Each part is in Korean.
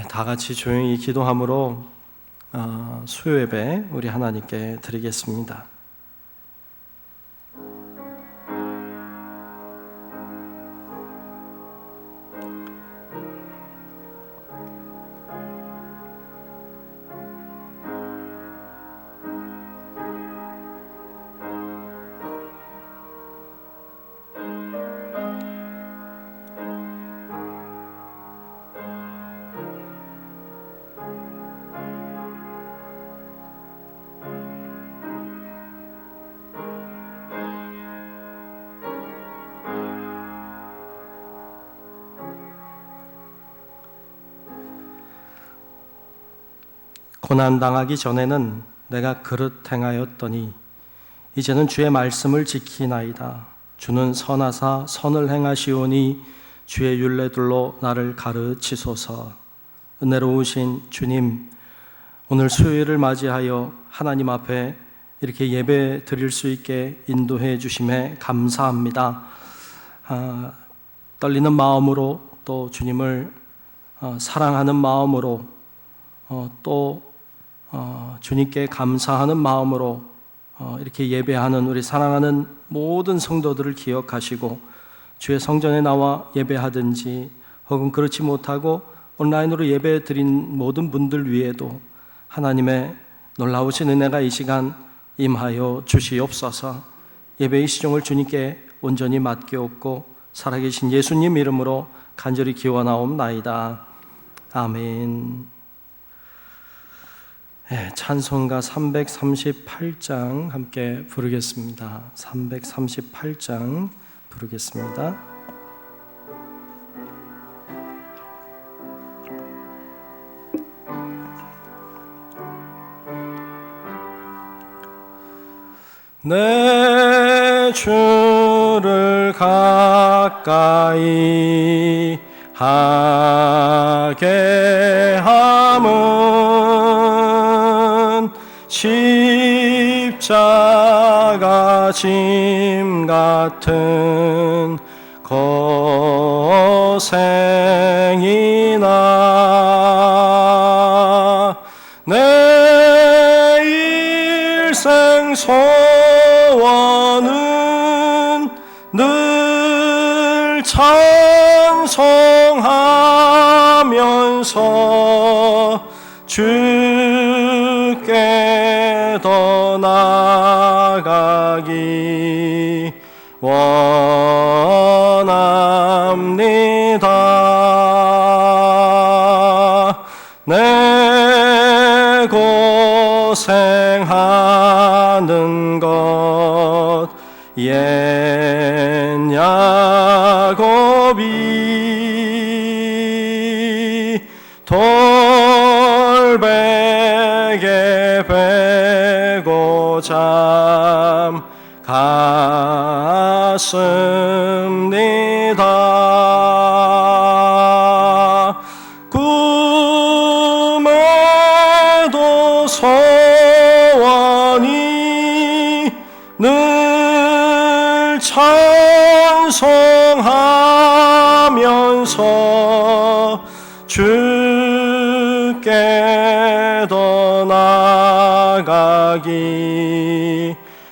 다 같이 조용히 기도함으로 수요 예배 우리 하나님께 드리겠습니다. 고난당하기 전에는 내가 그릇 행하였더니 이제는 주의 말씀을 지키나이다. 주는 선하사 선을 행하시오니 주의 율례들로 나를 가르치소서. 은혜로우신 주님, 오늘 수요일을 맞이하여 하나님 앞에 이렇게 예배 드릴 수 있게 인도해 주심에 감사합니다. 떨리는 마음으로 또 주님을 사랑하는 마음으로 또 주님께 감사하는 마음으로 이렇게 예배하는 우리 사랑하는 모든 성도들을 기억하시고 주의 성전에 나와 예배하든지 혹은 그렇지 못하고 온라인으로 예배 드린 모든 분들 위에도 하나님의 놀라우신 은혜가 이 시간 임하여 주시옵소서. 예배의 시종을 주님께 온전히 맡겨옵고 살아계신 예수님 이름으로 간절히 기원하옵나이다. 아멘. 찬송가 338장 함께 부르겠습니다. 338장 부르겠습니다. 내 주를 가까이 하게 함은 십자가 짐 같은 고생이나 내 일생 소원은 늘 찬송하면서 주께 더 나아가기 원합니다. 내 고생하는 것 옛 야곱이 돌베개 베고 잠 갔습니다. 꿈에도 소원이 늘 찬송하면서 주께 더 나아가기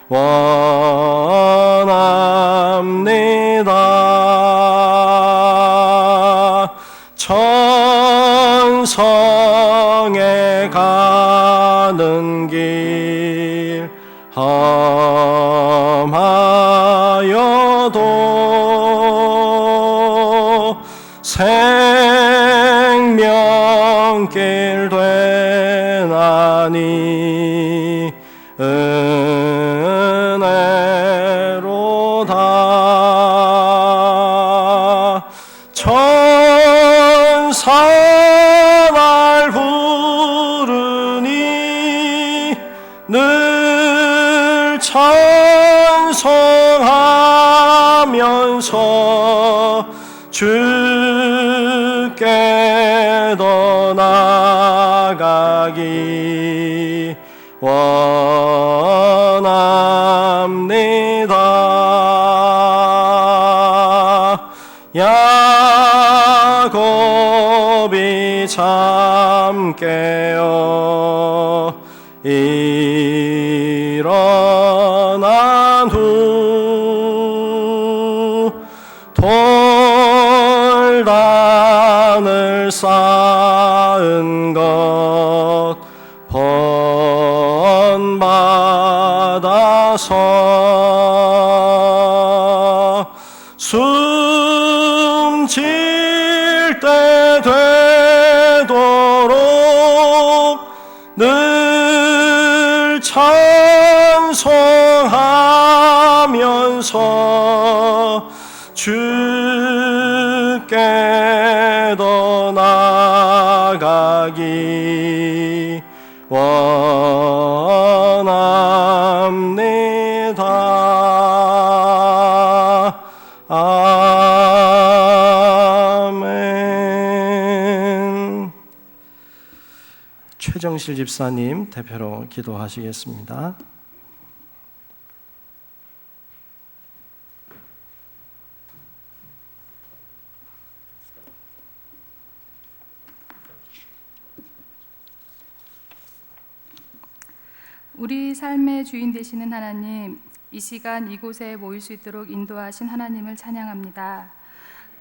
원합니다. 천성에 가는 길 험하여도 생명길 되나니 은혜로다. 천사 날 부르니 늘 찬송하면서 주께 더 나아가기 원합니다. 야곱이 잠 깨어 일어난 후 돌단을 쌓은 것 번받아서 숨질 때 되도록 늘 찬송하면서 주께 더 나아가기 원합니다. 아멘. 최정실 집사님 대표로 기도하시겠습니다. 우리 삶의 주인 되시는 하나님, 이 시간 이곳에 모일 수 있도록 인도하신 하나님을 찬양합니다.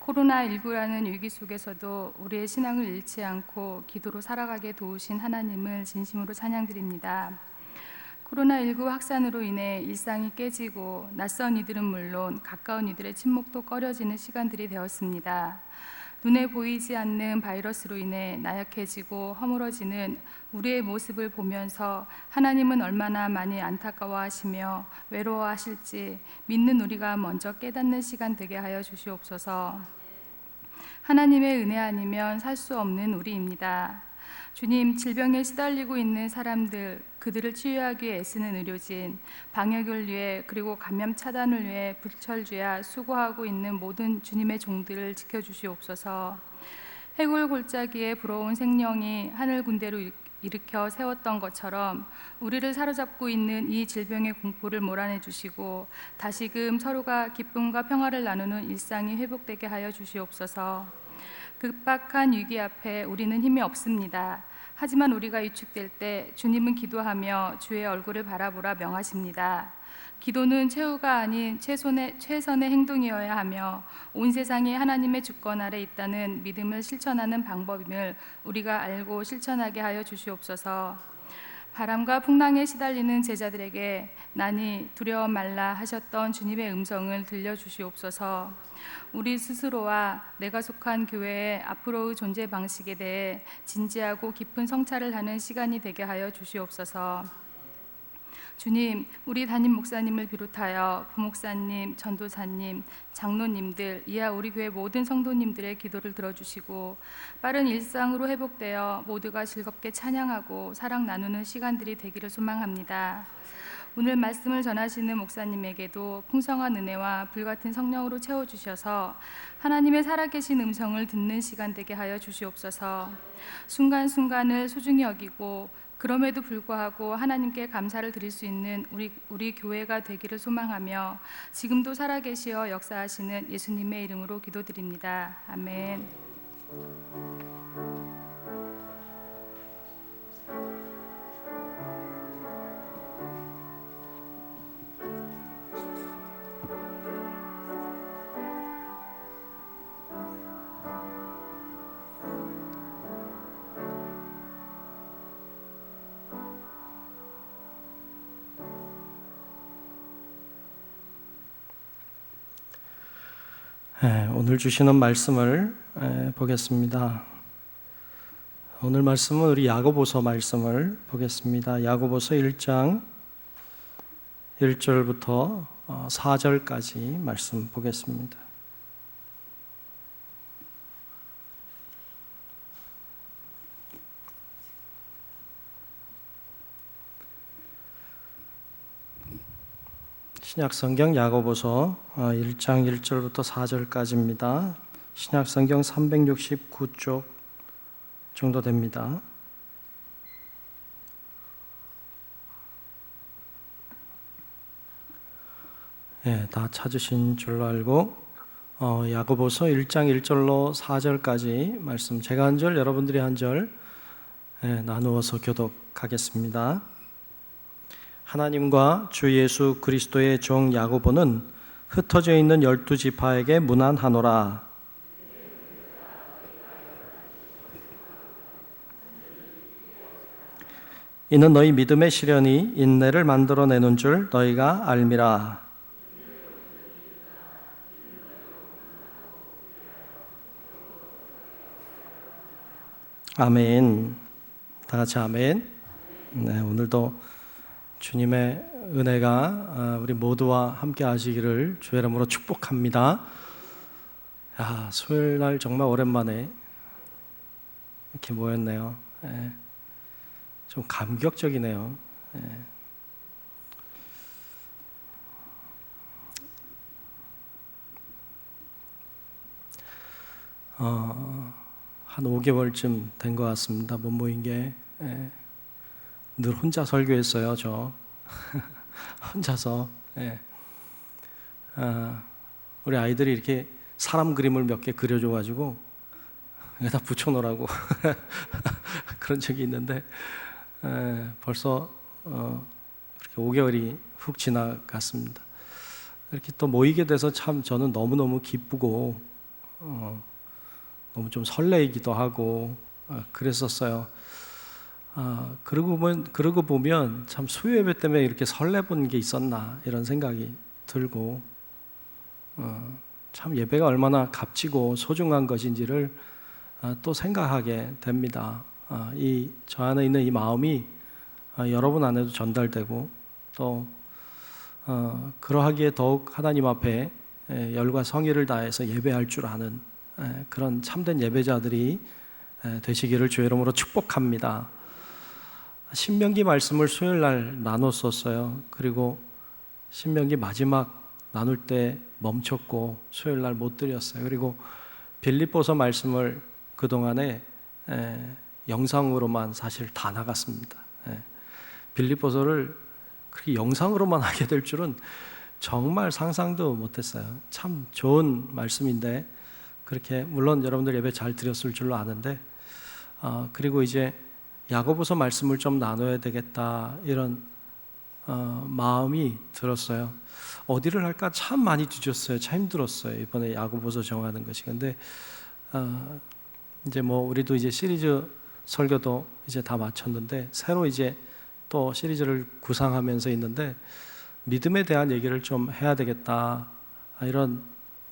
코로나19라는 위기 속에서도 우리의 신앙을 잃지 않고 기도로 살아가게 도우신 하나님을 진심으로 찬양드립니다. 코로나19 확산으로 인해 일상이 깨지고 낯선 이들은 물론 가까운 이들의 친목도 꺼려지는 시간들이 되었습니다. 눈에 보이지 않는 바이러스로 인해 나약해지고 허물어지는 우리의 모습을 보면서 하나님은 얼마나 많이 안타까워하시며 외로워하실지 믿는 우리가 먼저 깨닫는 시간 되게 하여 주시옵소서. 하나님의 은혜 아니면 살 수 없는 우리입니다. 주님, 질병에 시달리고 있는 사람들, 그들을 치유하기 위해 애쓰는 의료진, 방역을 위해 그리고 감염 차단을 위해 불철주야 수고하고 있는 모든 주님의 종들을 지켜주시옵소서. 해골 골짜기에 불어온 생명이 하늘 군대로 일으켜 세웠던 것처럼 우리를 사로잡고 있는 이 질병의 공포를 몰아내 주시고 다시금 서로가 기쁨과 평화를 나누는 일상이 회복되게 하여 주시옵소서. 급박한 위기 앞에 우리는 힘이 없습니다. 하지만 우리가 위축될 때 주님은 기도하며 주의 얼굴을 바라보라 명하십니다. 기도는 최후가 아닌 최선의 행동이어야 하며 온 세상이 하나님의 주권 아래 있다는 믿음을 실천하는 방법임을 우리가 알고 실천하게 하여 주시옵소서. 바람과 풍랑에 시달리는 제자들에게 나니 두려워 말라 하셨던 주님의 음성을 들려주시옵소서. 우리 스스로와 내가 속한 교회의 앞으로의 존재 방식에 대해 진지하고 깊은 성찰을 하는 시간이 되게 하여 주시옵소서. 주님, 우리 담임 목사님을 비롯하여 부목사님, 전도사님, 장로님들, 이하 우리 교회 모든 성도님들의 기도를 들어주시고 빠른 일상으로 회복되어 모두가 즐겁게 찬양하고 사랑 나누는 시간들이 되기를 소망합니다. 오늘 말씀을 전하시는 목사님에게도 풍성한 은혜와 불같은 성령으로 채워주셔서 하나님의 살아계신 음성을 듣는 시간 되게 하여 주시옵소서. 순간순간을 소중히 여기고 그럼에도 불구하고 하나님께 감사를 드릴 수 있는 우리 교회가 되기를 소망하며 지금도 살아계시어 역사하시는 예수님의 이름으로 기도드립니다. 아멘. 오늘 주시는 말씀을 보겠습니다. 오늘 말씀은 우리 야고보서 말씀을 보겠습니다. 야고보서 1장 1절부터 4절까지 말씀 보겠습니다. 신약성경 야고보서 1장 1절부터 4절까지입니다. 신약성경 369쪽 정도 됩니다. 다 찾으신 줄로 알고 야고보서 1장 1절로 4절까지 말씀, 제가 한 절, 여러분들이 한 절 나누어서 교독하겠습니다. 하나님과 주 예수 그리스도의 종 야고보는 흩어져 있는 12지파에게 문안하노라. 이는 너희 믿음의 시련이 인내를 만들어내는 줄 너희가 알미라. 아멘. 다 같이 아멘. 네, 오늘도 주님의 은혜가 우리 모두와 함께 하시기를 주의 이름으로 축복합니다. 수요일 날 정말 오랜만에 이렇게 모였네요. 좀 감격적이네요. 한 5개월쯤 된 것 같습니다. 못 모인 게. 늘 혼자 설교했어요, 저. 혼자서. 우리 아이들이 이렇게 사람 그림을 몇 개 그려줘가지고 여기다 붙여놓으라고 그런 적이 있는데 벌써 이렇게 5개월이 훅 지나갔습니다. 이렇게 또 모이게 돼서 참 저는 너무너무 기쁘고 너무 좀 설레이기도 하고 그랬었어요. 그러고 보면 참 수요 예배 때문에 이렇게 설레본 게 있었나 이런 생각이 들고 참 예배가 얼마나 값지고 소중한 것인지를 또 생각하게 됩니다. 저 안에 있는 이 마음이 여러분 안에도 전달되고 또 그러하기에 더욱 하나님 앞에 열과 성의를 다해서 예배할 줄 아는 그런 참된 예배자들이 되시기를 주의 이름으로 축복합니다. 신명기 말씀을 수요일 날 나눴었어요. 그리고 신명기 마지막 나눌 때 멈췄고 수요일 날 못 드렸어요. 그리고 빌립보서 말씀을 그동안에 영상으로만 사실 다 나갔습니다. 빌립보서를 그렇게 영상으로만 하게 될 줄은 정말 상상도 못했어요. 참 좋은 말씀인데 그렇게 물론 여러분들 예배 잘 드렸을 줄로 아는데 그리고 이제 야고보서 말씀을 좀 나눠야 되겠다 이런 마음이 들었어요. 어디를 할까 참 많이 뒤졌어요. 참 힘들었어요. 이번에 야고보서 정하는 것이. 근데 이제 우리도 이제 시리즈 설교도 이제 다 마쳤는데 새로 이제 또 시리즈를 구상하면서 있는데 믿음에 대한 얘기를 좀 해야 되겠다 이런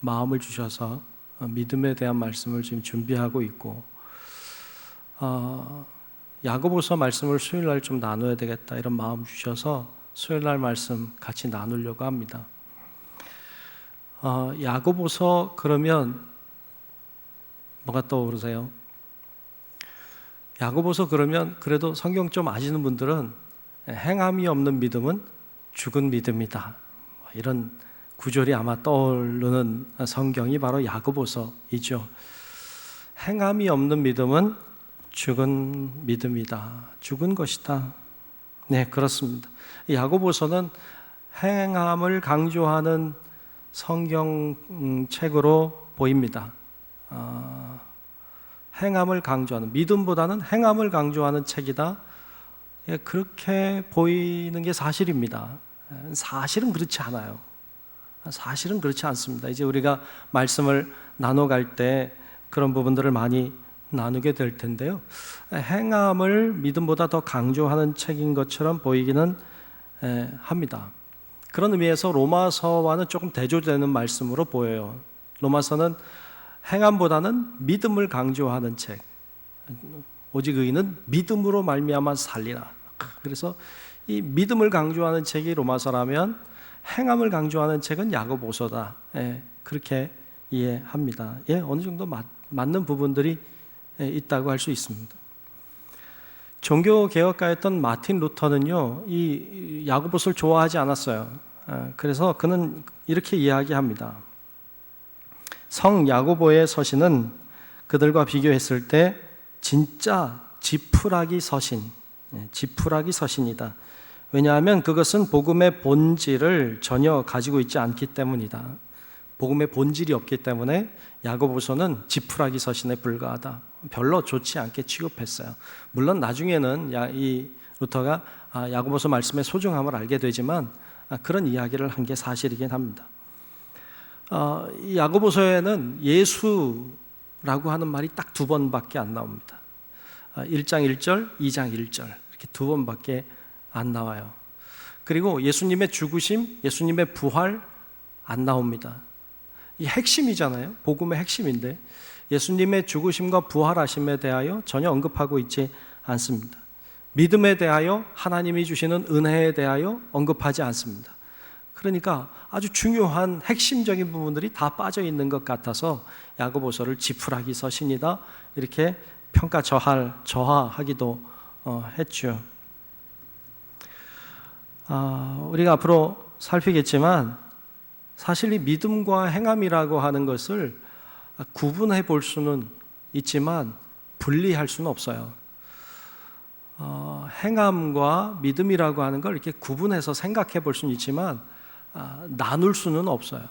마음을 주셔서 믿음에 대한 말씀을 지금 준비하고 있고 야고보서 말씀을 수요일 날 좀 나눠야 되겠다 이런 마음 주셔서 수요일 날 말씀 같이 나누려고 합니다. 야고보서 그러면 뭐가 떠오르세요? 야고보서 그러면 그래도 성경 좀 아시는 분들은 행함이 없는 믿음은 죽은 믿음이다. 이런 구절이 아마 떠오르는 성경이 바로 야고보서이죠. 행함이 없는 믿음은 죽은 믿음이다. 죽은 것이다. 네, 그렇습니다. 야고보서는 행함을 강조하는 성경책으로 보입니다. 행함을 강조하는, 믿음보다는 행함을 강조하는 책이다. 그렇게 보이는 게 사실입니다. 사실은 그렇지 않아요. 사실은 그렇지 않습니다. 이제 우리가 말씀을 나눠갈 때 그런 부분들을 많이 나누게 될 텐데요. 행함을 믿음보다 더 강조하는 책인 것처럼 보이기는 합니다. 그런 의미에서 로마서와는 조금 대조되는 말씀으로 보여요. 로마서는 행함보다는 믿음을 강조하는 책. 오직 의인은 믿음으로 말미암아 살리라. 그래서 이 믿음을 강조하는 책이 로마서라면 행함을 강조하는 책은 야고보서다. 그렇게 이해합니다. 어느 정도 맞는 부분들이 있다고 할 수 있습니다. 종교 개혁가였던 마틴 루터는요, 이 야고보서를 좋아하지 않았어요. 그래서 그는 이렇게 이야기합니다. 성 야고보의 서신은 그들과 비교했을 때 진짜 지푸라기 서신이다. 왜냐하면 그것은 복음의 본질을 전혀 가지고 있지 않기 때문이다. 복음의 본질이 없기 때문에 야고보서는 지푸라기 서신에 불과하다. 별로 좋지 않게 취급했어요. 물론 나중에는 이 루터가 야고보서 말씀의 소중함을 알게 되지만 그런 이야기를 한 게 사실이긴 합니다. 이 야고보서에는 예수라고 하는 말이 딱 2번밖에 안 나옵니다. 1장 1절, 2장 1절 이렇게 2번밖에 안 나와요. 그리고 예수님의 죽으심, 예수님의 부활 안 나옵니다. 이 핵심이잖아요. 복음의 핵심인데 예수님의 죽으심과 부활하심에 대하여 전혀 언급하고 있지 않습니다. 믿음에 대하여, 하나님이 주시는 은혜에 대하여 언급하지 않습니다. 그러니까 아주 중요한 핵심적인 부분들이 다 빠져 있는 것 같아서 야고보서를 지푸라기 서신이다 이렇게 평가 저하하기도 했죠. 우리가 앞으로 살피겠지만 사실 이 믿음과 행함이라고 하는 것을 구분해 볼 수는 있지만 분리할 수는 없어요. 행함과 믿음이라고 하는 걸 이렇게 구분해서 생각해 볼 수는 있지만 나눌 수는 없어요.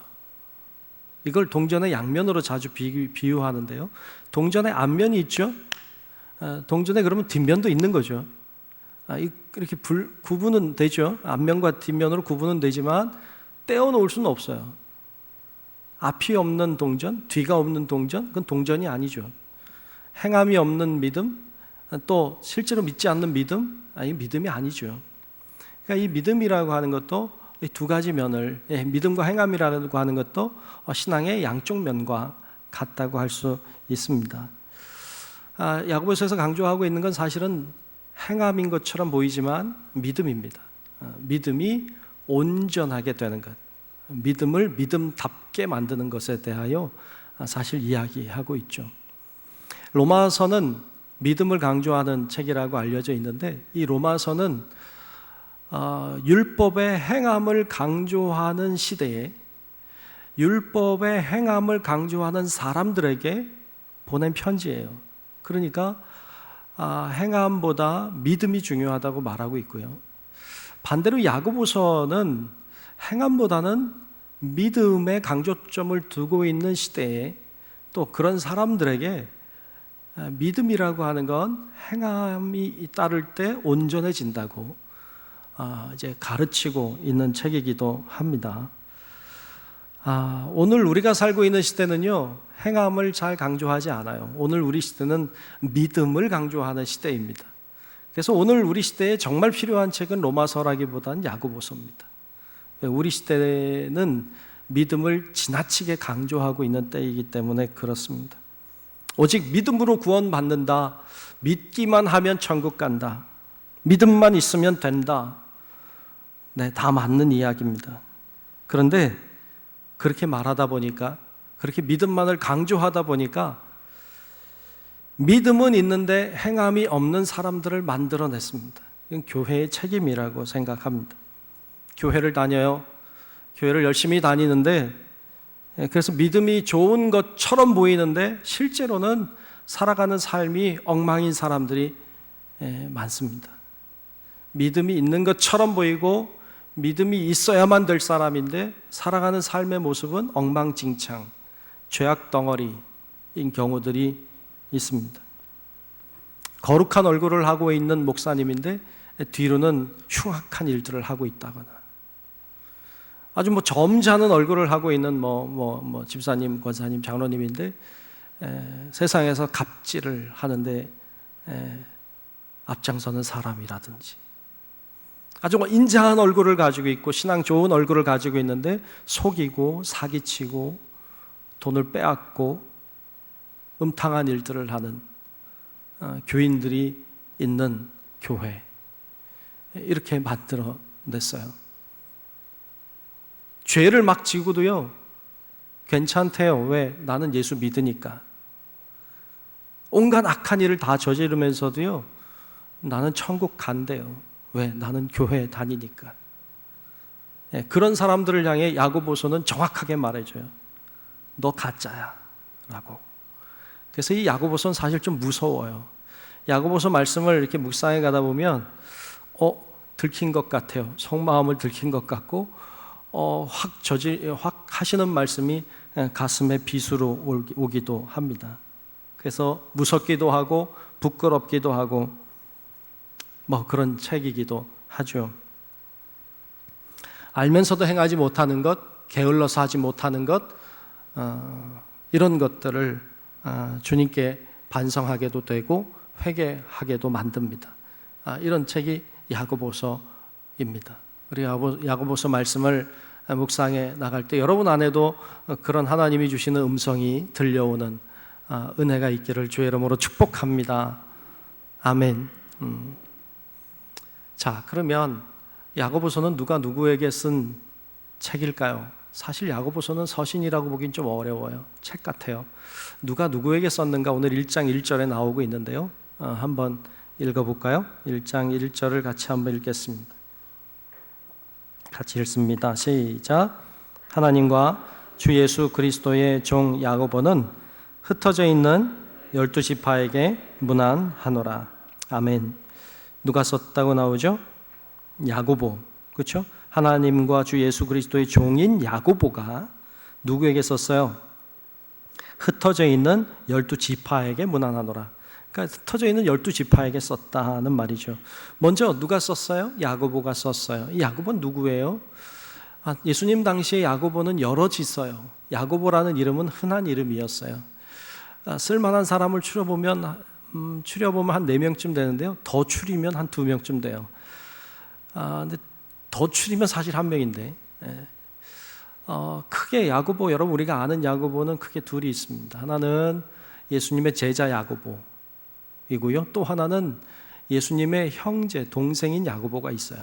이걸 동전의 양면으로 자주 비유하는데요. 동전의 앞면이 있죠. 동전에 그러면 뒷면도 있는 거죠. 이렇게 구분은 되죠. 앞면과 뒷면으로 구분은 되지만 떼어놓을 수는 없어요. 앞이 없는 동전, 뒤가 없는 동전, 그건 동전이 아니죠. 행함이 없는 믿음, 또 실제로 믿지 않는 믿음, 이 믿음이 아니죠. 그러니까 이 믿음이라고 하는 것도 이 2가지 면을, 믿음과 행함이라고 하는 것도 신앙의 양쪽 면과 같다고 할 수 있습니다. 야고보서에서 강조하고 있는 건 사실은 행함인 것처럼 보이지만 믿음입니다. 믿음이 온전하게 되는 것, 믿음을 믿음답게 만드는 것에 대하여 사실 이야기하고 있죠. 로마서는 믿음을 강조하는 책이라고 알려져 있는데 이 로마서는 율법의 행함을 강조하는 시대에 율법의 행함을 강조하는 사람들에게 보낸 편지예요. 그러니까 행함보다 믿음이 중요하다고 말하고 있고요. 반대로 야고보서는 행함보다는 믿음에 강조점을 두고 있는 시대에 또 그런 사람들에게 믿음이라고 하는 건 행함이 따를 때 온전해진다고 이제 가르치고 있는 책이기도 합니다. 오늘 우리가 살고 있는 시대는요, 행함을 잘 강조하지 않아요. 오늘 우리 시대는 믿음을 강조하는 시대입니다. 그래서 오늘 우리 시대에 정말 필요한 책은 로마서라기보다는 야고보서입니다. 우리 시대는 믿음을 지나치게 강조하고 있는 때이기 때문에 그렇습니다. 오직 믿음으로 구원받는다, 믿기만 하면 천국 간다, 믿음만 있으면 된다. 네, 다 맞는 이야기입니다. 그런데 그렇게 말하다 보니까, 그렇게 믿음만을 강조하다 보니까 믿음은 있는데 행함이 없는 사람들을 만들어냈습니다. 이건 교회의 책임이라고 생각합니다. 교회를 다녀요. 교회를 열심히 다니는데 그래서 믿음이 좋은 것처럼 보이는데 실제로는 살아가는 삶이 엉망인 사람들이 많습니다. 믿음이 있는 것처럼 보이고 믿음이 있어야만 될 사람인데 살아가는 삶의 모습은 엉망진창, 죄악 덩어리인 경우들이 있습니다. 거룩한 얼굴을 하고 있는 목사님인데 뒤로는 흉악한 일들을 하고 있다거나, 아주 점잖은 얼굴을 하고 있는 집사님, 권사님, 장로님인데 세상에서 갑질을 하는데 앞장서는 사람이라든지, 아주 인자한 얼굴을 가지고 있고 신앙 좋은 얼굴을 가지고 있는데 속이고 사기치고 돈을 빼앗고 음탕한 일들을 하는 교인들이 있는 교회, 이렇게 만들어냈어요. 죄를 막 지고도요, 괜찮대요. 왜? 나는 예수 믿으니까. 온갖 악한 일을 다 저지르면서도요, 나는 천국 간대요. 왜? 나는 교회 다니니까. 그런 사람들을 향해 야고보서는 정확하게 말해줘요. 너 가짜야 라고. 그래서 이 야고보서는 사실 좀 무서워요. 야고보서 말씀을 이렇게 묵상해 가다 보면 들킨 것 같아요. 속마음을 들킨 것 같고 확 하시는 말씀이 가슴에 비수로 오기도 합니다. 그래서 무섭기도 하고 부끄럽기도 하고 뭐 그런 책이기도 하죠. 알면서도 행하지 못하는 것, 게을러서 하지 못하는 것, 이런 것들을 주님께 반성하게도 되고 회개하게도 만듭니다. 이런 책이 야고보서입니다. 우리 야고보서 말씀을 묵상해 나갈 때 여러분 안에도 그런 하나님이 주시는 음성이 들려오는 은혜가 있기를 주의 이름으로 축복합니다. 아멘. 자, 그러면 야고보서는 누가 누구에게 쓴 책일까요? 사실 야고보서는 서신이라고 보긴 좀 어려워요. 책 같아요. 누가 누구에게 썼는가 오늘 1장 1절에 나오고 있는데요. 한번 읽어볼까요? 1장 1절을 같이 한번 읽겠습니다. 같이 읽습니다. 시작. 하나님과 주 예수 그리스도의 종 야고보는 흩어져 있는 12지파에게 문안하노라. 아멘. 누가 썼다고 나오죠? 야고보. 그렇죠? 하나님과 주 예수 그리스도의 종인 야고보가 누구에게 썼어요? 흩어져 있는 12지파에게 문안하노라. 그러니까 흩어져 있는 12지파에게 썼다는 말이죠. 먼저 누가 썼어요? 야고보가 썼어요. 이 야고보는 누구예요? 예수님 당시에 야고보는 여럿이 써요. 야고보라는 이름은 흔한 이름이었어요. 쓸만한 사람을 추려보면 한 4명쯤 되는데요. 더 추리면 한 2명쯤 돼요. 근데 더 추리면 사실 1명인데 크게 야고보, 여러분 우리가 아는 야고보는 크게 둘이 있습니다. 하나는 예수님의 제자 야고보이고요. 또 하나는 예수님의 형제, 동생인 야고보가 있어요.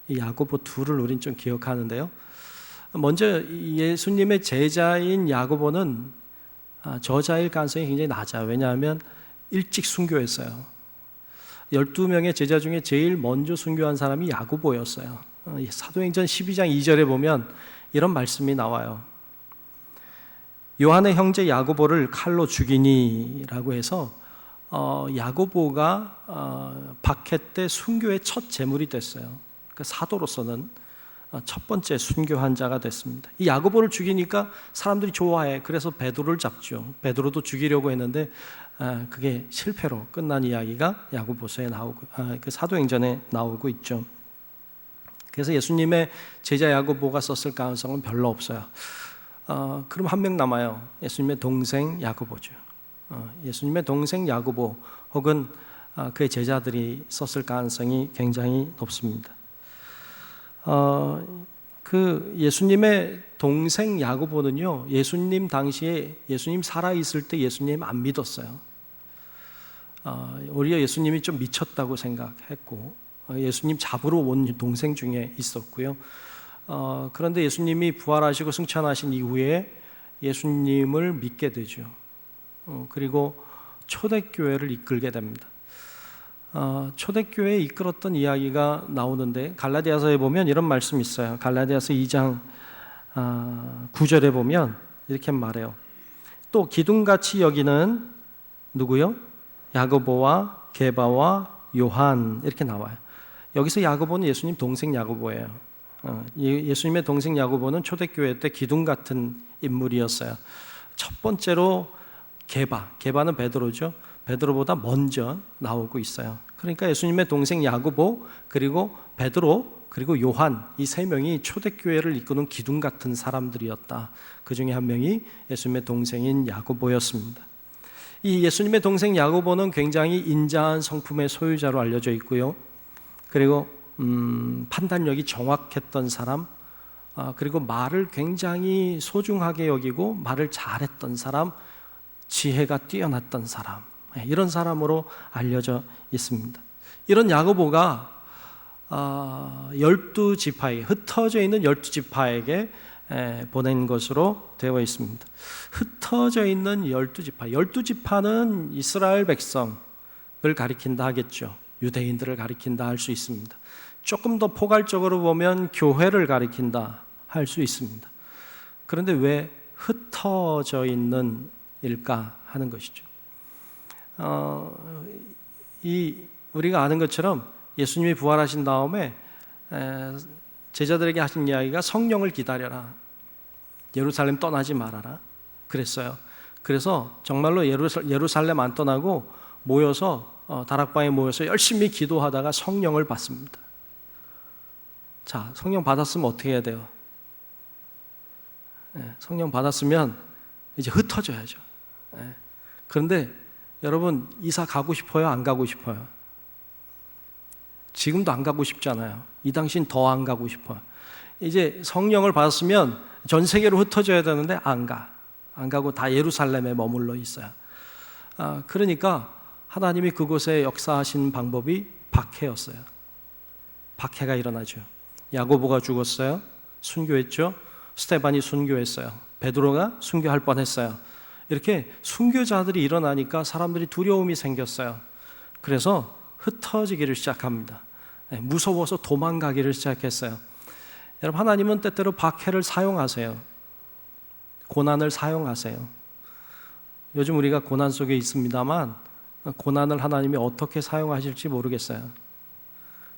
이 야고보 둘을 우린 좀 기억하는데요. 먼저 예수님의 제자인 야고보는 저자일 가능성이 굉장히 낮아요. 왜냐하면 일찍 순교했어요. 12명의 제자 중에 제일 먼저 순교한 사람이 야고보였어요. 사도행전 12장 2절에 보면 이런 말씀이 나와요. 요한의 형제 야고보를 칼로 죽이니라고 해서 야고보가 박해 때 순교의 첫 제물이 됐어요. 그 사도로서는 첫 번째 순교한 자가 됐습니다. 이 야고보를 죽이니까 사람들이 좋아해. 그래서 베드로를 잡죠. 베드로도 죽이려고 했는데 그게 실패로 끝난 이야기가 야고보서에 나오고 그 사도행전에 나오고 있죠. 그래서 예수님의 제자 야고보가 썼을 가능성은 별로 없어요. 그럼 1명 남아요. 예수님의 동생 야고보죠. 예수님의 동생 야고보 혹은 그의 제자들이 썼을 가능성이 굉장히 높습니다. 그 예수님의 동생 야고보는요, 예수님 당시에 예수님 살아있을 때 예수님 안 믿었어요. 오히려 예수님이 좀 미쳤다고 생각했고, 예수님 잡으러 온 동생 중에 있었고요. 그런데 예수님이 부활하시고 승천하신 이후에 예수님을 믿게 되죠. 그리고 초대교회를 이끌게 됩니다. 초대교회에 이끌었던 이야기가 나오는데 갈라디아서에 보면 이런 말씀이 있어요. 갈라디아서 2장 9절에 보면 이렇게 말해요. 또 기둥같이 여기는 누구요? 야고보와 게바와 요한 이렇게 나와요. 여기서 야고보는 예수님 동생 야고보예요. 예수님의 동생 야고보는 초대교회 때 기둥 같은 인물이었어요. 첫 번째로 게바는 베드로죠. 베드로보다 먼저 나오고 있어요. 그러니까 예수님의 동생 야고보, 그리고 베드로, 그리고 요한, 이 3명이 초대교회를 이끄는 기둥 같은 사람들이었다. 그 중에 한 명이 예수님의 동생인 야고보였습니다. 이 예수님의 동생 야고보는 굉장히 인자한 성품의 소유자로 알려져 있고요. 그리고 판단력이 정확했던 사람, 그리고 말을 굉장히 소중하게 여기고 말을 잘했던 사람, 지혜가 뛰어났던 사람, 이런 사람으로 알려져 있습니다. 이런 야고보가 12지파에 흩어져 있는 12지파에게 보낸 것으로 되어 있습니다. 흩어져 있는 12지파, 12지파는 이스라엘 백성을 가리킨다 하겠죠. 유대인들을 가리킨다 할 수 있습니다. 조금 더 포괄적으로 보면 교회를 가리킨다 할 수 있습니다. 그런데 왜 흩어져 있는 일까 하는 것이죠. 우리가 아는 것처럼 예수님이 부활하신 다음에 제자들에게 하신 이야기가 성령을 기다려라. 예루살렘 떠나지 말아라 그랬어요. 그래서 정말로 예루살렘 안 떠나고 모여서 다락방에 모여서 열심히 기도하다가 성령을 받습니다. 자, 성령 받았으면 어떻게 해야 돼요? 성령 받았으면 이제 흩어져야죠. 그런데 여러분, 이사 가고 싶어요? 안 가고 싶어요? 지금도 안 가고 싶잖아요. 이 당시엔 더 안 가고 싶어요. 이제 성령을 받았으면 전 세계로 흩어져야 되는데 안 가고 다 예루살렘에 머물러 있어요. 그러니까 하나님이 그곳에 역사하신 방법이 박해였어요. 박해가 일어나죠. 야고보가 죽었어요. 순교했죠. 스데반이 순교했어요. 베드로가 순교할 뻔했어요. 이렇게 순교자들이 일어나니까 사람들이 두려움이 생겼어요. 그래서 흩어지기를 시작합니다. 무서워서 도망가기를 시작했어요. 여러분, 하나님은 때때로 박해를 사용하세요. 고난을 사용하세요. 요즘 우리가 고난 속에 있습니다만 고난을 하나님이 어떻게 사용하실지 모르겠어요.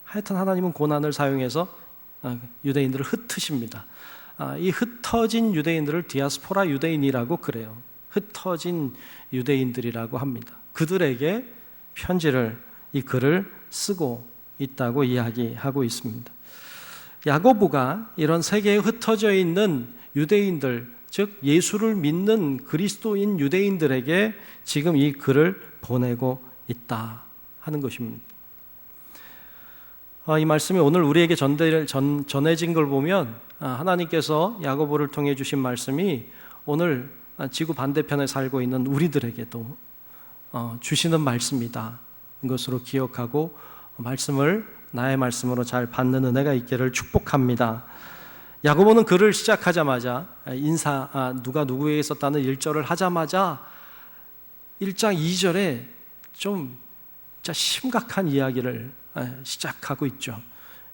하여튼 하나님은 고난을 사용해서 유대인들을 흩으십니다. 이 흩어진 유대인들을 디아스포라 유대인이라고 그래요. 흩어진 유대인들이라고 합니다. 그들에게 편지를, 이 글을 쓰고 있다고 이야기하고 있습니다. 야고보가 이런 세계에 흩어져 있는 유대인들, 즉 예수를 믿는 그리스도인 유대인들에게 지금 이 글을 보내고 있다 하는 것입니다. 이 말씀이 오늘 우리에게 전해진 걸 보면 하나님께서 야고보를 통해 주신 말씀이 오늘 지구 반대편에 살고 있는 우리들에게도 주시는 말씀이다. 이것으로 기억하고 말씀을 나의 말씀으로 잘 받는 은혜가 있기를 축복합니다. 야고보는 글을 시작하자마자 누가 누구에게 썼다는 1절을 하자마자 1장 2절에 좀 진짜 심각한 이야기를 시작하고 있죠.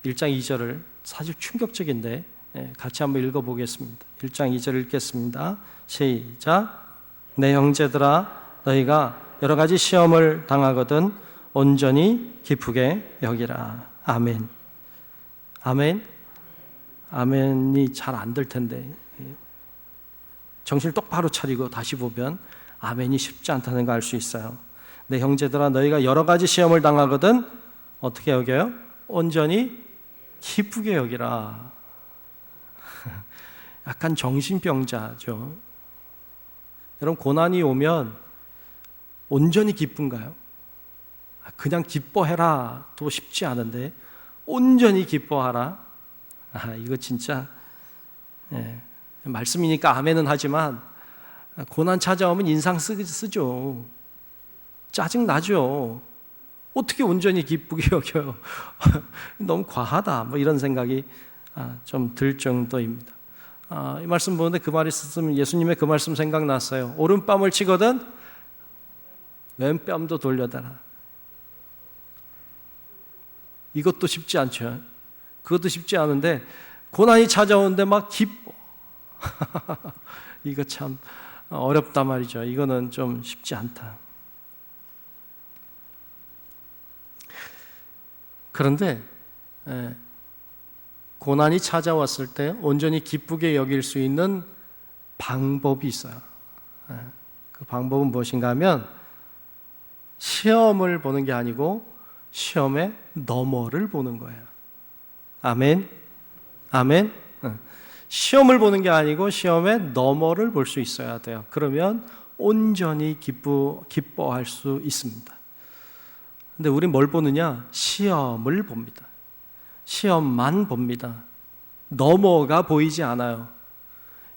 1장 2절을 사실 충격적인데 같이 한번 읽어보겠습니다. 1장 2절 읽겠습니다. 시작. 내 형제들아, 너희가 여러 가지 시험을 당하거든 온전히 기쁘게 여기라. 아멘. 아멘. 아멘이 잘 안 될 텐데 정신을 똑바로 차리고 다시 보면 아멘이 쉽지 않다는 거 알 수 있어요. 내 형제들아, 너희가 여러 가지 시험을 당하거든 어떻게 여겨요? 온전히 기쁘게 여기라. 약간 정신병자죠. 여러분, 고난이 오면 온전히 기쁜가요? 그냥 기뻐해라 도 쉽지 않은데 온전히 기뻐하라. 이거 진짜 말씀이니까 아멘은 하지만 고난 찾아오면 인상 쓰죠. 짜증 나죠. 어떻게 온전히 기쁘게 여겨요? 너무 과하다. 뭐 이런 생각이 좀 들 정도입니다. 이 말씀 보는데 그 말이 있으면 예수님의 그 말씀 생각났어요. 오른뺨을 치거든 왼뺨도 돌려다라. 이것도 쉽지 않죠. 그것도 쉽지 않은데 고난이 찾아오는데 막 기뻐. 이거 참 어렵단 말이죠. 이거는 좀 쉽지 않다. 그런데 고난이 찾아왔을 때 온전히 기쁘게 여길 수 있는 방법이 있어요. 그 방법은 무엇인가 하면 시험을 보는 게 아니고 시험의 너머를 보는 거예요. 아멘. 아멘. 시험을 보는 게 아니고 시험의 너머를 볼 수 있어야 돼요. 그러면 온전히 기뻐할 수 있습니다. 근데 우린 뭘 보느냐? 시험을 봅니다. 시험만 봅니다. 너머가 보이지 않아요.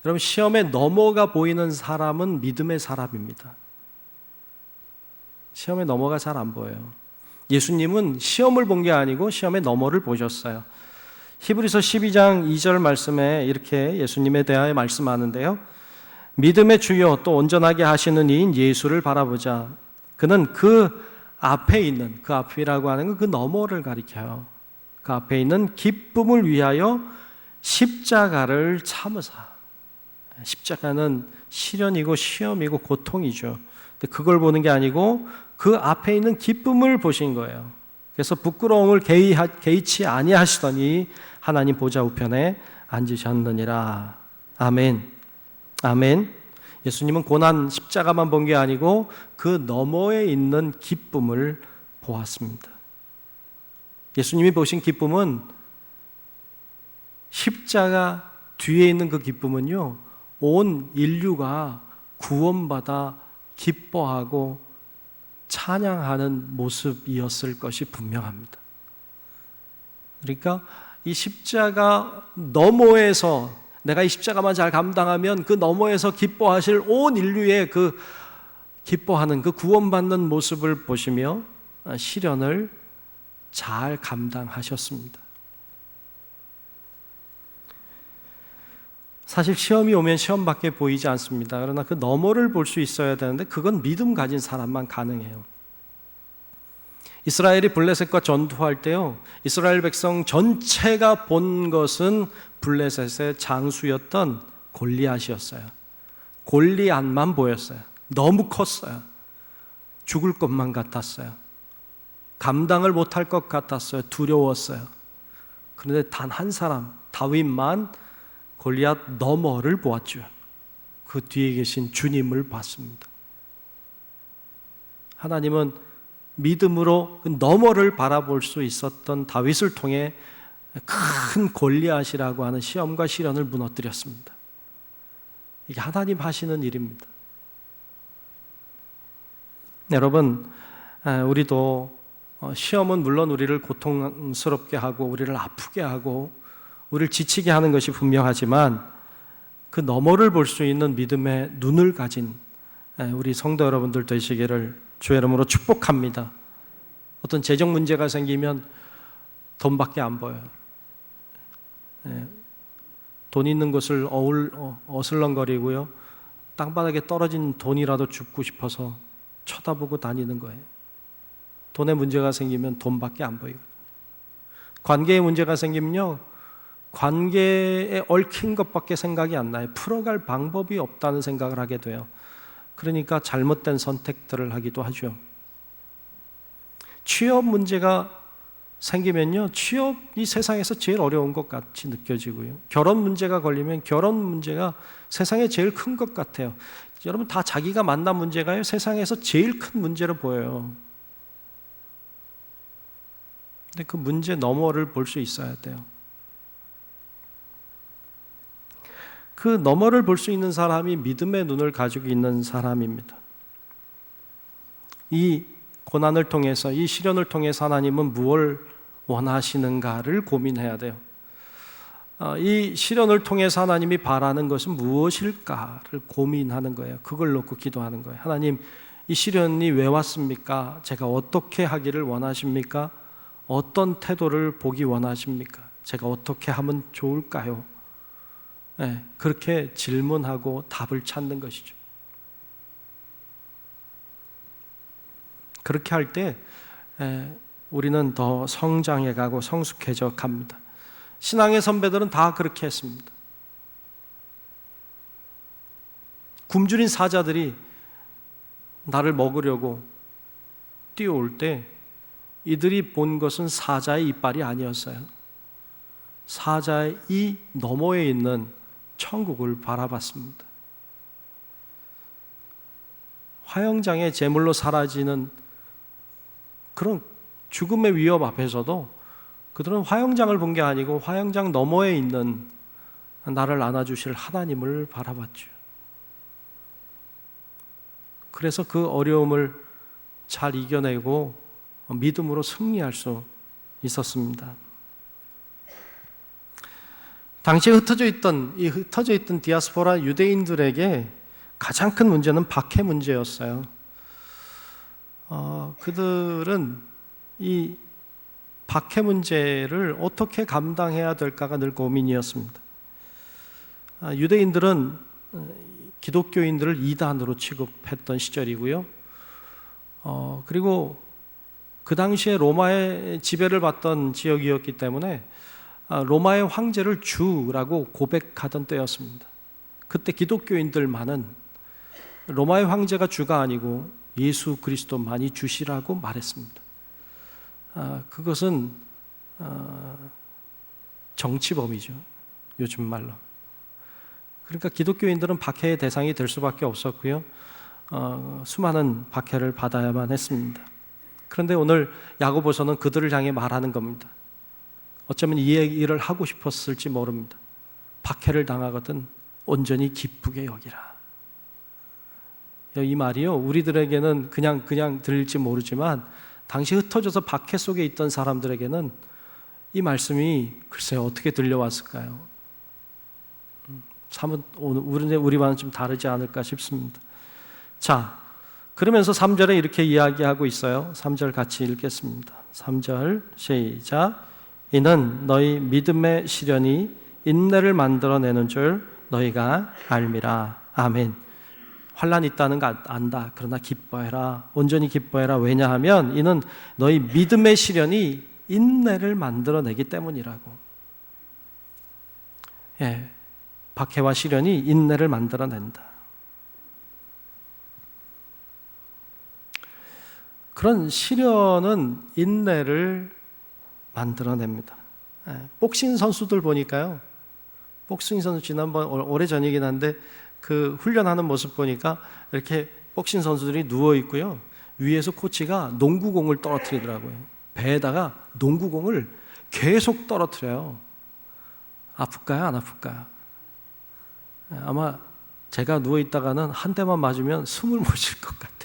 여러분, 시험의 너머가 보이는 사람은 믿음의 사람입니다. 시험의 너머가 잘 안 보여요. 예수님은 시험을 본 게 아니고 시험의 너머를 보셨어요. 히브리서 12장 2절 말씀에 이렇게 예수님에 대하여 말씀하는데요. 믿음의 주요 또 온전하게 하시는 이인 예수를 바라보자. 그는 그 앞에 있는, 그 앞이라고 하는 건 그 너머를 가리켜요. 그 앞에 있는 기쁨을 위하여 십자가를 참으사. 십자가는 시련이고 시험이고 고통이죠. 근데 그걸 보는 게 아니고 그 앞에 있는 기쁨을 보신 거예요. 그래서 부끄러움을 개의치 아니하시더니 하나님 보좌 우편에 앉으셨느니라. 아멘. 아멘. 예수님은 고난 십자가만 본 게 아니고 그 너머에 있는 기쁨을 보았습니다. 예수님이 보신 기쁨은, 십자가 뒤에 있는 그 기쁨은요, 온 인류가 구원받아 기뻐하고 찬양하는 모습이었을 것이 분명합니다. 그러니까 이 십자가 너머에서, 내가 이 십자가만 잘 감당하면 그 너머에서 기뻐하실 온 인류의 그 기뻐하는 그 구원받는 모습을 보시며 시련을 잘 감당하셨습니다. 사실 시험이 오면 시험밖에 보이지 않습니다. 그러나 그 너머를 볼 수 있어야 되는데 그건 믿음 가진 사람만 가능해요. 이스라엘이 블레셋과 전투할 때요, 이스라엘 백성 전체가 본 것은 블레셋의 장수였던 골리앗이었어요. 골리앗만 보였어요. 너무 컸어요. 죽을 것만 같았어요. 감당을 못할 것 같았어요. 두려웠어요. 그런데 단 한 사람, 다윗만 골리앗 너머를 보았죠. 그 뒤에 계신 주님을 봤습니다. 하나님은 믿음으로 그 너머를 바라볼 수 있었던 다윗을 통해 큰 골리앗이라고 하는 시험과 시련을 무너뜨렸습니다. 이게 하나님 하시는 일입니다. 여러분, 우리도 시험은 물론 우리를 고통스럽게 하고 우리를 아프게 하고 우리를 지치게 하는 것이 분명하지만 그 너머를 볼 수 있는 믿음의 눈을 가진 우리 성도 여러분들 되시기를 주의 이름으로 축복합니다. 어떤 재정 문제가 생기면 돈밖에 안 보여요. 돈 있는 곳을 어슬렁거리고요, 땅바닥에 떨어진 돈이라도 줍고 싶어서 쳐다보고 다니는 거예요. 돈에 문제가 생기면 돈밖에 안 보이거든요. 관계에 문제가 생기면요, 관계에 얽힌 것밖에 생각이 안 나요. 풀어갈 방법이 없다는 생각을 하게 돼요. 그러니까 잘못된 선택들을 하기도 하죠. 취업 문제가 생기면요, 취업이 세상에서 제일 어려운 것 같이 느껴지고요, 결혼 문제가 걸리면 결혼 문제가 세상에 제일 큰 것 같아요. 여러분, 다 자기가 만난 문제가요, 세상에서 제일 큰 문제로 보여요. 근데 그 문제 너머를 볼 수 있어야 돼요. 그 너머를 볼 수 있는 사람이 믿음의 눈을 가지고 있는 사람입니다. 이 고난을 통해서, 이 시련을 통해서 하나님은 무엇을 원하시는가를 고민해야 돼요. 이 시련을 통해서 하나님이 바라는 것은 무엇일까를 고민하는 거예요. 그걸 놓고 기도하는 거예요. 하나님, 이 시련이 왜 왔습니까? 제가 어떻게 하기를 원하십니까? 어떤 태도를 보기 원하십니까? 제가 어떻게 하면 좋을까요? 네, 그렇게 질문하고 답을 찾는 것이죠. 그렇게 할 때 우리는 더 성장해가고 성숙해져 갑니다. 신앙의 선배들은 다 그렇게 했습니다. 굶주린 사자들이 나를 먹으려고 뛰어올 때 이들이 본 것은 사자의 이빨이 아니었어요. 사자의 이 너머에 있는 천국을 바라봤습니다. 화영장의 제물로 사라지는 그런 죽음의 위협 앞에서도 그들은 화영장을 본 게 아니고 화영장 너머에 있는 나를 안아주실 하나님을 바라봤죠. 그래서 그 어려움을 잘 이겨내고 믿음으로 승리할 수 있었습니다. 당시에 흩어져 있던 디아스포라 유대인들에게 가장 큰 문제는 박해 문제였어요. 그들은 이 박해 문제를 어떻게 감당해야 될까가 늘 고민이었습니다. 유대인들은 기독교인들을 이단으로 취급했던 시절이고요. 그리고 그 당시에 로마의 지배를 받던 지역이었기 때문에 로마의 황제를 주라고 고백하던 때였습니다. 그때 기독교인들만은 로마의 황제가 주가 아니고 예수 그리스도만이 주시라고 말했습니다. 그것은 정치범이죠, 요즘 말로. 그러니까 기독교인들은 박해의 대상이 될 수밖에 없었고요. 수많은 박해를 받아야만 했습니다. 그런데 오늘 야고보서는 그들을 향해 말하는 겁니다. 어쩌면 이 얘기를 하고 싶었을지 모릅니다. 박해를 당하거든 온전히 기쁘게 여기라. 이 말이요, 우리들에게는 그냥 들릴지 모르지만 당시 흩어져서 박해 속에 있던 사람들에게는 이 말씀이 글쎄요 어떻게 들려왔을까요? 참 우리와는 좀 다르지 않을까 싶습니다. 자, 그러면서 3절에 이렇게 이야기하고 있어요. 3절 같이 읽겠습니다. 3절 시작. 이는 너희 믿음의 시련이 인내를 만들어내는 줄 너희가 알미라. 아멘. 환난이 있다는 거 안다. 그러나 기뻐해라. 온전히 기뻐해라. 왜냐하면 이는 너희 믿음의 시련이 인내를 만들어내기 때문이라고. 예, 박해와 시련이 인내를 만들어낸다. 그런 시련은 인내를 만들어냅니다. 복싱 선수들 보니까요, 복싱 선수 지난번 오래전이긴 한데 그 훈련하는 모습 보니까 이렇게 복싱 선수들이 누워 있고요, 위에서 코치가 농구공을 떨어뜨리더라고요. 배에다가 농구공을 계속 떨어뜨려요. 아플까요? 안 아플까요? 아마 제가 누워 있다가는 한 대만 맞으면 숨을 못 쉴 것 같아요.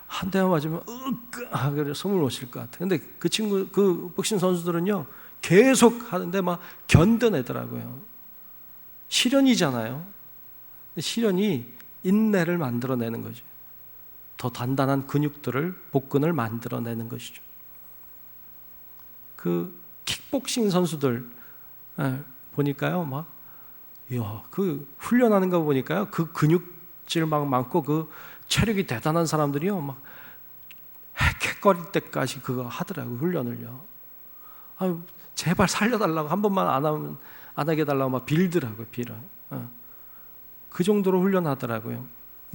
한 대만 맞으면 그래 숨을 못 쉴 것 같아요. 근데 그 친구, 그 복싱 선수들은요 계속 하는데 막 견뎌내더라고요. 시련이잖아요. 시련이 인내를 만들어내는 거죠. 더 단단한 근육들을, 복근을 만들어내는 것이죠. 그 킥복싱 선수들 보니까요, 막, 이야, 그 훈련하는 거 보니까요, 그 근육질 막 많고 그 체력이 대단한 사람들이요, 막 헥헥거릴 때까지 그거 하더라고요, 훈련을요. 아유, 제발 살려달라고, 한 번만 안 하게 달라고 막 빌더라고요, 빌어. 그 정도로 훈련하더라고요.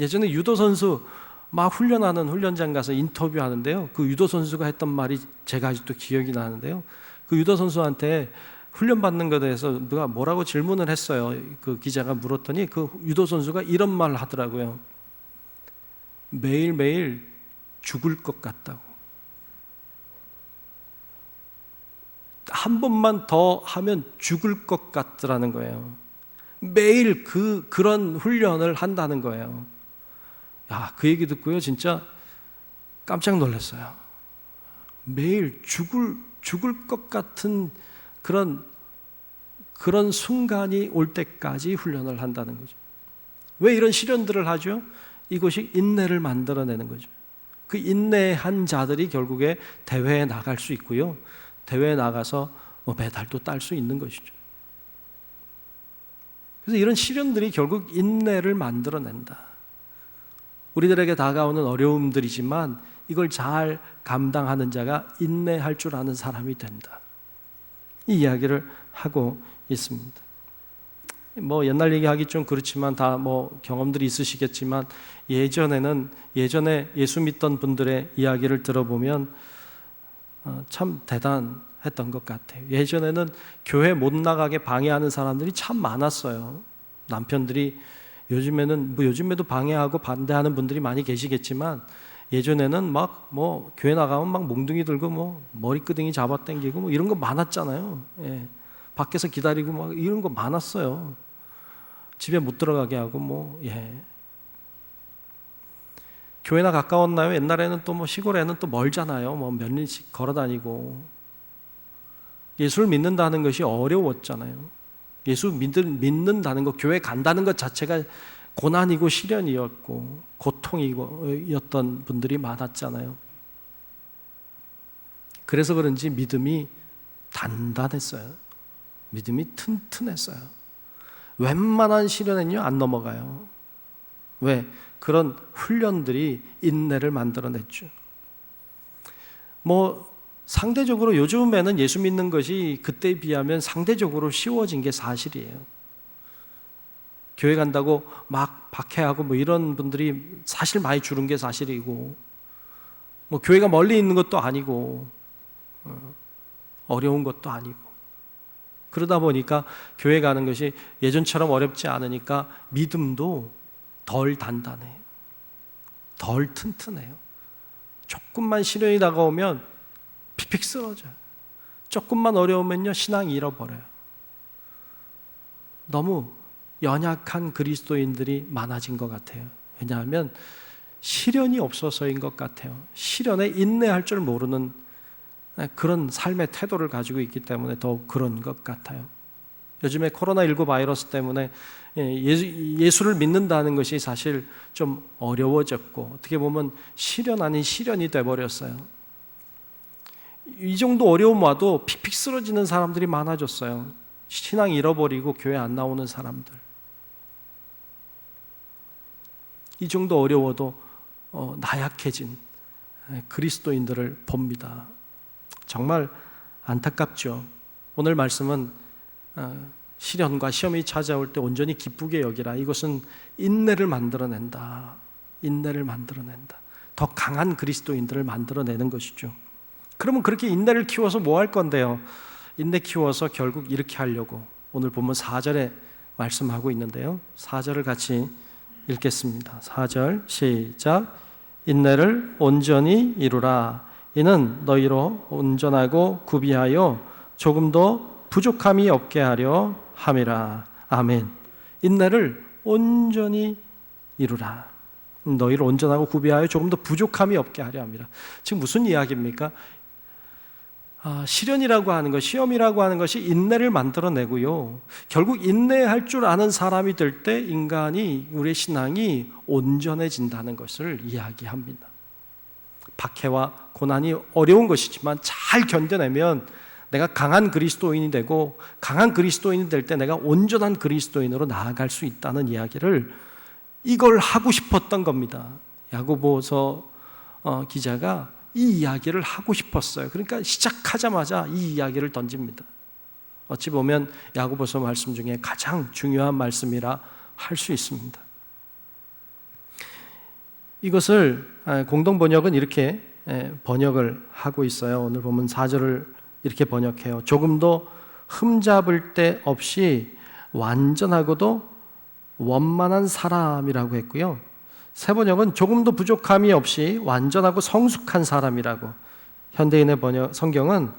예전에 유도 선수 막 훈련하는 훈련장 가서 인터뷰하는데요, 그 유도 선수가 했던 말이 제가 아직도 기억이 나는데요, 그 유도 선수한테 훈련받는 것에 대해서 누가 뭐라고 질문을 했어요. 그 기자가 물었더니 그 유도 선수가 이런 말을 하더라고요. 매일매일 죽을 것 같다고. 한 번만 더 하면 죽을 것 같더라는 거예요. 매일 그런 훈련을 한다는 거예요. 야, 그 얘기 듣고요, 진짜 깜짝 놀랐어요. 매일 죽을 것 같은 그런 순간이 올 때까지 훈련을 한다는 거죠. 왜 이런 시련들을 하죠? 이것이 인내를 만들어내는 거죠. 그 인내한 자들이 결국에 대회에 나갈 수 있고요, 대회에 나가서 메달도 딸 수 있는 것이죠. 그래서 이런 시련들이 결국 인내를 만들어낸다. 우리들에게 다가오는 어려움들이지만 이걸 잘 감당하는 자가 인내할 줄 아는 사람이 된다. 이 이야기를 하고 있습니다. 뭐 옛날 얘기하기 좀 그렇지만 다 뭐 경험들이 있으시겠지만 예전에 예수 믿던 분들의 이야기를 들어보면 참 대단했던 것 같아요. 예전에는 교회 못 나가게 방해하는 사람들이 참 많았어요. 남편들이 요즘에도 방해하고 반대하는 분들이 많이 계시겠지만 예전에는 막 뭐 교회 나가면 막 몽둥이 들고 뭐 머리끄댕이 잡아당기고 뭐 이런 거 많았잖아요. 예. 밖에서 기다리고 막 이런 거 많았어요. 집에 못 들어가게 하고 뭐, 예. 교회나 가까웠나요? 옛날에는 또 뭐 시골에는 또 멀잖아요. 뭐 몇 리씩 걸어 다니고. 예수를 믿는다는 것이 어려웠잖아요. 예수 믿는다는 것, 교회 간다는 것 자체가 고난이고 시련이었고 고통이었던 분들이 많았잖아요. 그래서 그런지 믿음이 단단했어요. 믿음이 튼튼했어요. 웬만한 시련은요 안 넘어가요. 왜? 그런 훈련들이 인내를 만들어냈죠. 뭐 상대적으로 요즘에는 예수 믿는 것이 그때에 비하면 상대적으로 쉬워진 게 사실이에요. 교회 간다고 막 박해하고 뭐 이런 분들이 사실 많이 줄은 게 사실이고, 뭐 교회가 멀리 있는 것도 아니고 어려운 것도 아니고, 그러다 보니까 교회 가는 것이 예전처럼 어렵지 않으니까 믿음도 덜 단단해요. 덜 튼튼해요. 조금만 시련이 다가오면 픽픽 쓰러져요. 조금만 어려우면요, 신앙이 잃어버려요. 너무 연약한 그리스도인들이 많아진 것 같아요. 왜냐하면 시련이 없어서인 것 같아요. 시련에 인내할 줄 모르는 그런 삶의 태도를 가지고 있기 때문에 더욱 그런 것 같아요. 요즘에 코로나19 바이러스 때문에 예수를 믿는다는 것이 사실 좀 어려워졌고, 어떻게 보면 시련 아닌 시련이 돼버렸어요. 이 정도 어려움 와도 픽픽 쓰러지는 사람들이 많아졌어요. 신앙 잃어버리고 교회 안 나오는 사람들. 이 정도 어려워도 나약해진 그리스도인들을 봅니다. 정말 안타깝죠. 오늘 말씀은 시련과 시험이 찾아올 때 온전히 기쁘게 여기라. 이것은 인내를 만들어낸다. 인내를 만들어낸다. 더 강한 그리스도인들을 만들어내는 것이죠. 그러면 그렇게 인내를 키워서 뭐 할 건데요? 인내 키워서 결국 이렇게 하려고 오늘 보면 4절에 말씀하고 있는데요. 4절을 같이 읽겠습니다. 4절 시작. 인내를 온전히 이루라. 이는 너희로 온전하고 구비하여 조금도 부족함이 없게 하려 함이라. 아멘. 인내를 온전히 이루라. 너희를 온전하고 구비하여 조금도 부족함이 없게 하려 함이라. 지금 무슨 이야기입니까? 시련이라고 하는 것, 시험이라고 하는 것이 인내를 만들어내고요. 결국 인내할 줄 아는 사람이 될 때 인간이, 우리의 신앙이 온전해진다는 것을 이야기합니다. 박해와 고난이 어려운 것이지만 잘 견뎌내면 내가 강한 그리스도인이 되고, 강한 그리스도인이 될 때 내가 온전한 그리스도인으로 나아갈 수 있다는 이야기를, 이걸 하고 싶었던 겁니다. 야고보서 기자가 이 이야기를 하고 싶었어요. 그러니까 시작하자마자 이 이야기를 던집니다. 어찌 보면 야고보서 말씀 중에 가장 중요한 말씀이라 할 수 있습니다. 이것을 공동 번역은 이렇게 번역을 하고 있어요. 오늘 보면 4절을 이렇게 번역해요. 조금도 흠잡을 데 없이 완전하고도 원만한 사람이라고 했고요. 새 번역은 조금도 부족함이 없이 완전하고 성숙한 사람이라고, 현대인의 번역 성경은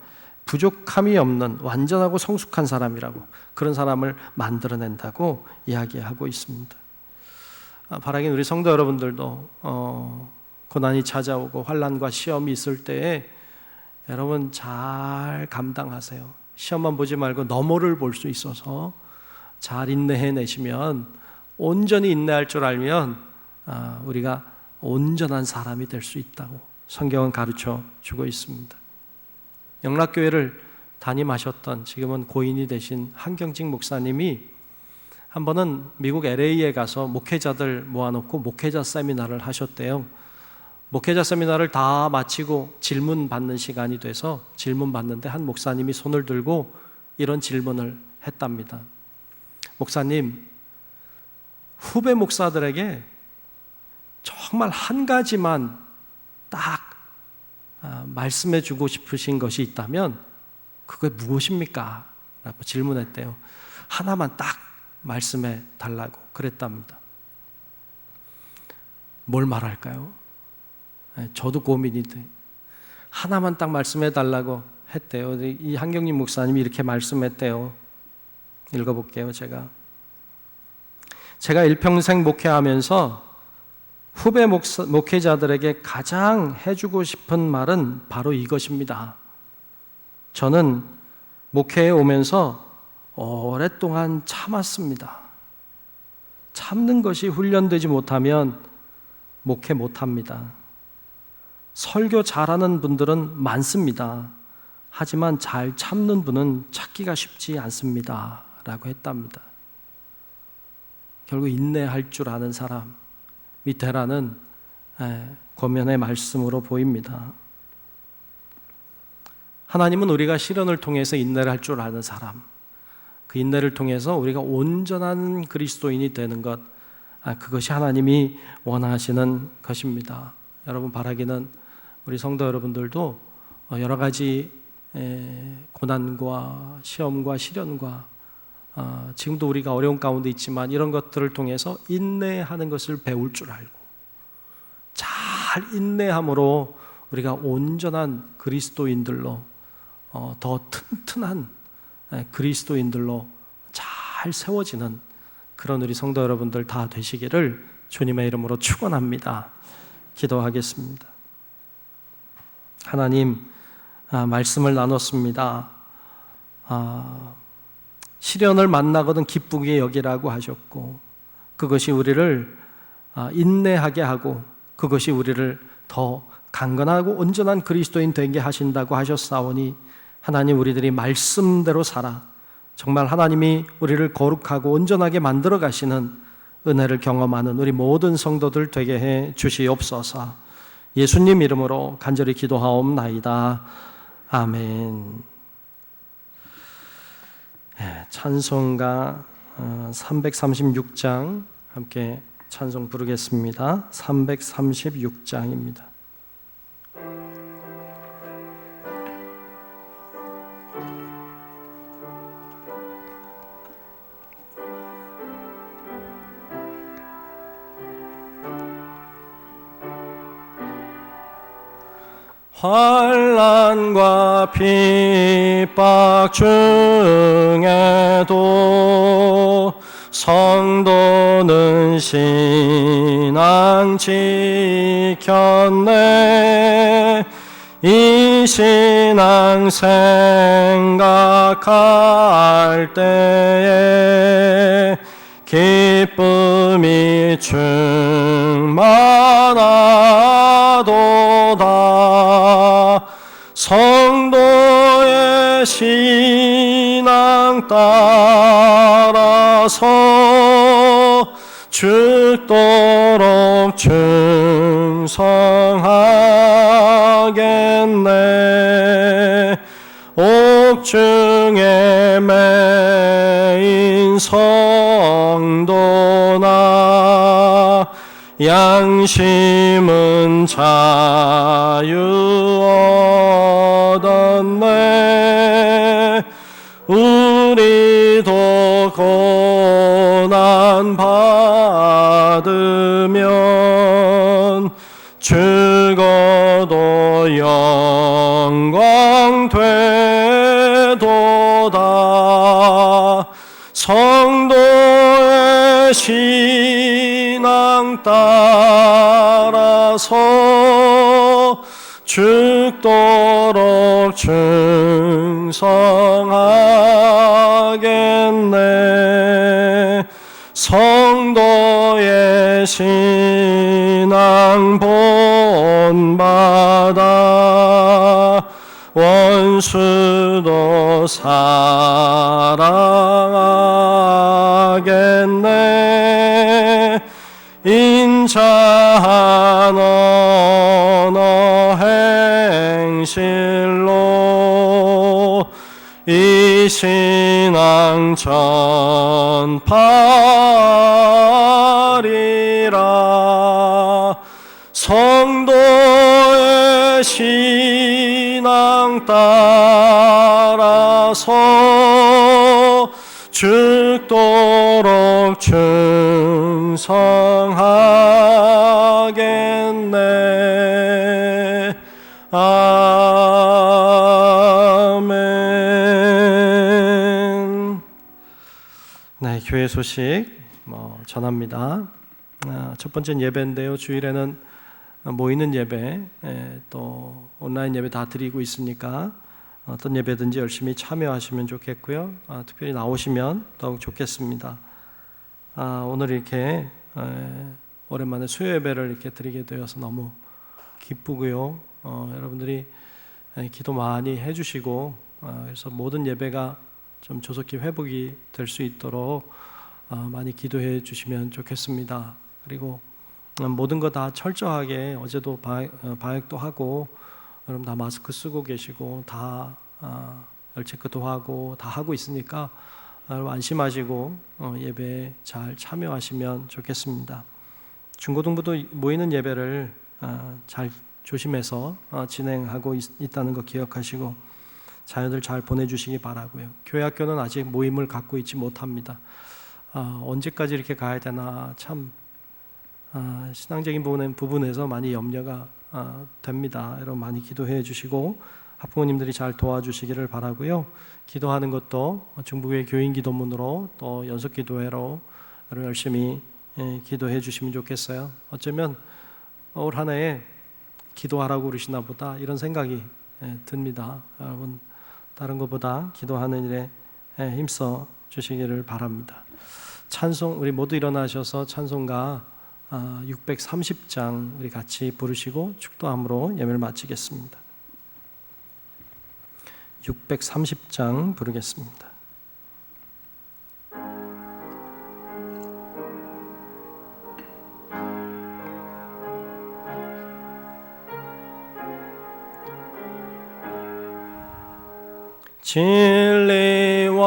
부족함이 없는 완전하고 성숙한 사람이라고, 그런 사람을 만들어낸다고 이야기하고 있습니다. 바라긴 우리 성도 여러분들도 고난이 찾아오고 환난과 시험이 있을 때에 여러분 잘 감당하세요. 시험만 보지 말고 너머를 볼 수 있어서 잘 인내해내시면, 온전히 인내할 줄 알면 우리가 온전한 사람이 될 수 있다고 성경은 가르쳐 주고 있습니다. 영락교회를 담임하셨던, 지금은 고인이 되신 한경직 목사님이 한 번은 미국 LA에 가서 목회자들 모아놓고 목회자 세미나를 하셨대요. 목회자 세미나를 다 마치고 질문 받는 시간이 돼서 질문 받는데 한 목사님이 손을 들고 이런 질문을 했답니다. 목사님, 후배 목사들에게 정말 한 가지만 딱 말씀해 주고 싶으신 것이 있다면 그게 무엇입니까? 라고 질문했대요. 하나만 딱 말씀해 달라고 그랬답니다. 뭘 말할까요? 저도 고민인데 하나만 딱 말씀해 달라고 했대요. 이 한경림 목사님이 이렇게 말씀했대요. 읽어볼게요. 제가 일평생 목회하면서 후배 목회자들에게 가장 해주고 싶은 말은 바로 이것입니다. 저는 목회에 오면서 오랫동안 참았습니다. 참는 것이 훈련되지 못하면 목회 못합니다. 설교 잘하는 분들은 많습니다. 하지만 잘 참는 분은 찾기가 쉽지 않습니다. 라고 했답니다. 결국 인내할 줄 아는 사람이 되라는 권면의 말씀으로 보입니다. 하나님은 우리가 시련을 통해서 인내를 할 줄 아는 사람, 그 인내를 통해서 우리가 온전한 그리스도인이 되는 것, 그것이 하나님이 원하시는 것입니다. 여러분 바라기는 우리 성도 여러분들도 여러 가지 고난과 시험과 시련과 지금도 우리가 어려운 가운데 있지만 이런 것들을 통해서 인내하는 것을 배울 줄 알고 잘 인내함으로 우리가 온전한 그리스도인들로 더 튼튼한 그리스도인들로 잘 세워지는 그런 우리 성도 여러분들 다 되시기를 주님의 이름으로 축원합니다. 기도하겠습니다. 하나님, 말씀을 나눴습니다. 시련을 만나거든 기쁘게 여기라고 하셨고 그것이 우리를 인내하게 하고 그것이 우리를 더 강건하고 온전한 그리스도인 되게 하신다고 하셨사오니 하나님, 우리들이 말씀대로 살아 정말 하나님이 우리를 거룩하고 온전하게 만들어 가시는 은혜를 경험하는 우리 모든 성도들 되게 해 주시옵소서. 예수님 이름으로 간절히 기도하옵나이다. 아멘. 찬송가 336장 함께 찬송 부르겠습니다. 336장입니다. 환난과 핍박 중에도 성도는 신앙 지켰네. 이 신앙 생각할 때에 기쁨이 충만하도다. 성도의 신앙 따라서 죽도록 충성하겠네. 옥중에 매인 성도나 양심은 자유 얻었네. 우리도 고난 받으면 죽어도 영광 되도다. 성도의 신앙 따라서 죽도록 충성하겠네. 성도의 신앙 본받아 원수도 사랑하겠네. 인자한 언어 행실로 이 신앙 전파리라. 성도의 신앙 따라서 죽도록 충성하겠네. 아멘. 네, 교회 소식 전합니다. 첫 번째는 예배인데요. 주일에는 모이는 예배, 또 온라인 예배 다 드리고 있으니까 어떤 예배든지 열심히 참여하시면 좋겠고요. 특별히 나오시면 더욱 좋겠습니다. 오늘 이렇게 오랜만에 수요 예배를 이렇게 드리게 되어서 너무 기쁘고요. 여러분들이 기도 많이 해주시고 그래서 모든 예배가 좀 조속히 회복이 될 수 있도록 많이 기도해 주시면 좋겠습니다. 그리고 모든 거 다 철저하게 어제도 방역도 하고 여러분 다 마스크 쓰고 계시고 다 열체크도 하고 다 하고 있으니까 여러분 안심하시고 예배에 잘 참여하시면 좋겠습니다. 중고등부도 모이는 예배를 잘 조심해서 진행하고 있다는 거 기억하시고 자녀들 잘 보내주시기 바라고요. 교회 학교는 아직 모임을 갖고 있지 못합니다. 언제까지 이렇게 가야 되나 참 신앙적인 부분에서 많이 염려가 됩니다. 여러분 많이 기도해 주시고 학부모님들이 잘 도와주시기를 바라고요. 기도하는 것도 중부교회 교인 기도문으로 또 연속 기도회로 여러분 열심히 기도해 주시면 좋겠어요. 어쩌면 올 한 해에 기도하라고 그러시나 보다 이런 생각이 듭니다. 여러분 다른 것보다 기도하는 일에 힘써 주시기를 바랍니다. 찬송 우리 모두 일어나셔서 찬송가 630장 우리 같이 부르시고 축도함으로 예배를 마치겠습니다. 630장 부르겠습니다. 진리와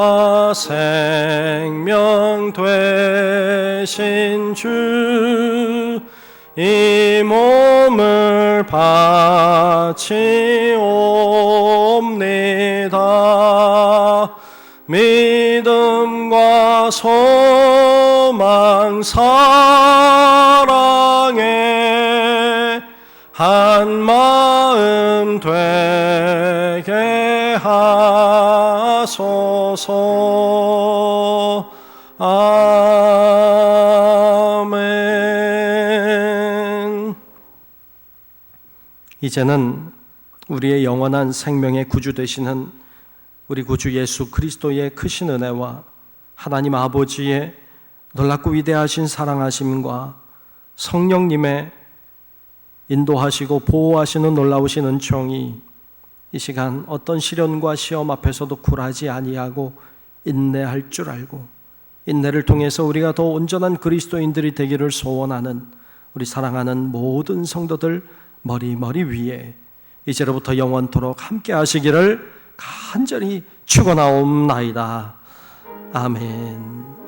생명 되신 주, 이 몸을 바치옵니다. 믿음과 소망 사랑에 한 마음 되게 하소서. 아멘. 이제는 우리의 영원한 생명의 구주 되시는 우리 구주 예수 그리스도의 크신 은혜와 하나님 아버지의 놀랍고 위대하신 사랑하심과 성령님의 인도하시고 보호하시는 놀라우신 은총이 이 시간 어떤 시련과 시험 앞에서도 굴하지 아니하고 인내할 줄 알고 인내를 통해서 우리가 더 온전한 그리스도인들이 되기를 소원하는 우리 사랑하는 모든 성도들 머리 위에 이제로부터 영원토록 함께 하시기를 간절히 축원하옵나이다. 아멘.